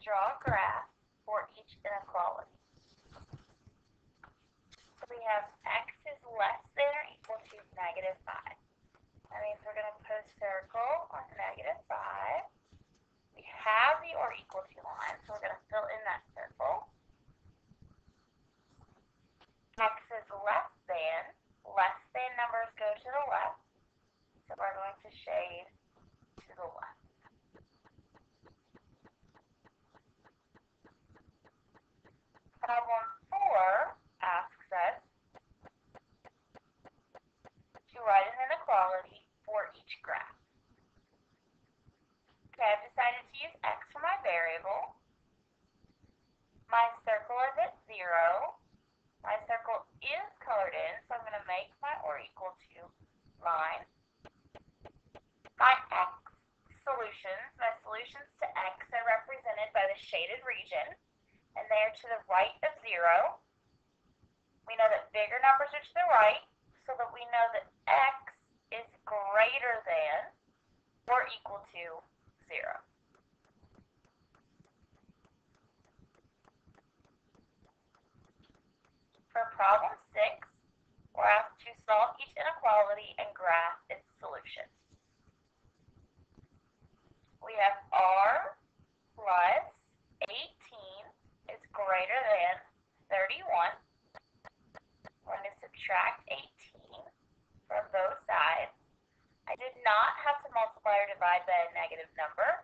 draw a graph for each inequality. So we have x is less than or equal to negative 5. That means we're going to put a circle on negative 5. We have the or equal to line, so we're going to fill in that circle. X is less than numbers go to the left, so we're going to shade to the left. Problem 4 asks us to write an inequality for each graph. Okay, I've decided to use x for my variable. My circle is at 0. My circle is colored in, so I'm going to make my or equal to line. My solutions to x are represented by the shaded region, and they are to the right of 0. We know that bigger numbers are to the right, so that we know that x is greater than or equal to 0. For problem 6, we're asked to solve each inequality and graph its solution. We have r plus 18 is greater than 31. We're going to subtract 18 from both sides. I did not have to multiply or divide by a negative number,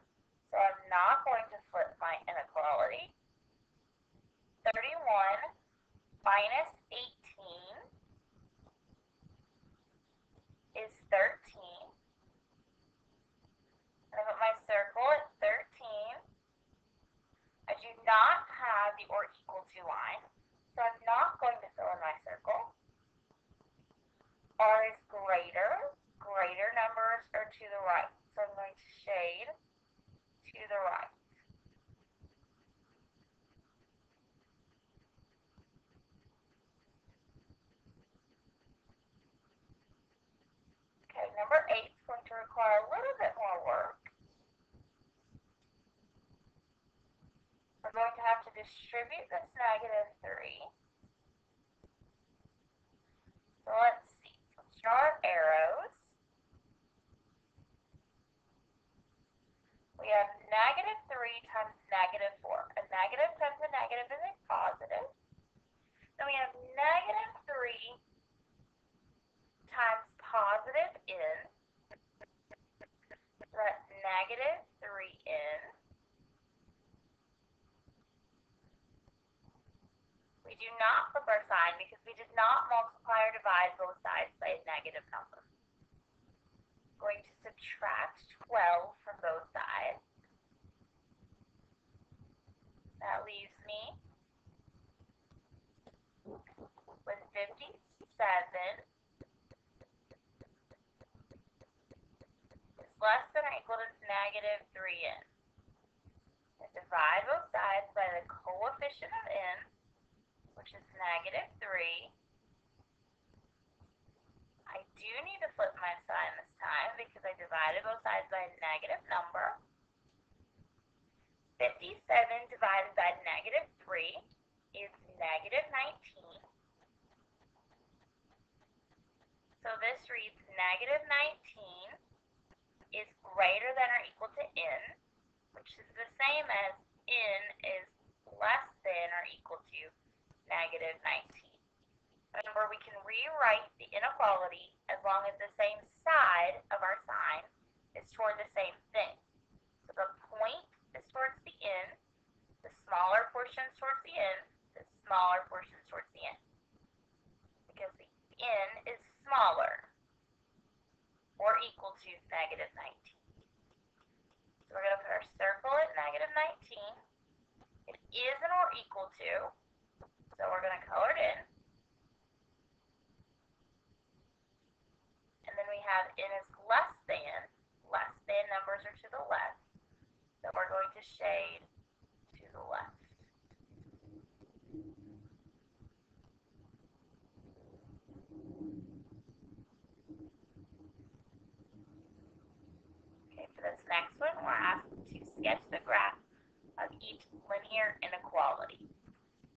so I'm not going to flip my inequality. 31 minus 18 is 13. And I put my circle at 13. I do not have the or equal to line, so I'm not going to fill in my circle. R is greater. Greater numbers are to the right, so I'm going to shade to the right. Okay, number 8 is going to require a little bit more work. We're going to have to distribute this negative 3. So let's see. Let's draw our arrows. We have negative 3 times negative 4. A negative times a negative is a positive. Then we have negative 3 times positive n. So that's negative 3n. We do not flip our sign because we did not multiply or divide both sides by a negative number. I'm going to subtract 12 from both sides. That leaves me with 57 is less than or equal to negative 3n. And divide both sides by the coefficient of n, which is negative 3. I do need to flip my sign this time because I divided both sides by a negative number. 57 divided by negative 3 is negative 19. So this reads negative 19 is greater than or equal to n, which is the same as n is less than or equal to negative 19. Remember, we can rewrite the inequality as long as the same side of our sign is toward the same thing. So the point is towards the n, the smaller portion is towards the n, the smaller portion is towards the n. Because the n is smaller or equal to negative 19. So we're going to put our circle at negative 19. It is an or equal to, so we're going to color it in. And then we have n is less than numbers are to the left, so we're going to shade to the left. Okay, for this next one, we're asked to sketch the graph of each here, inequality.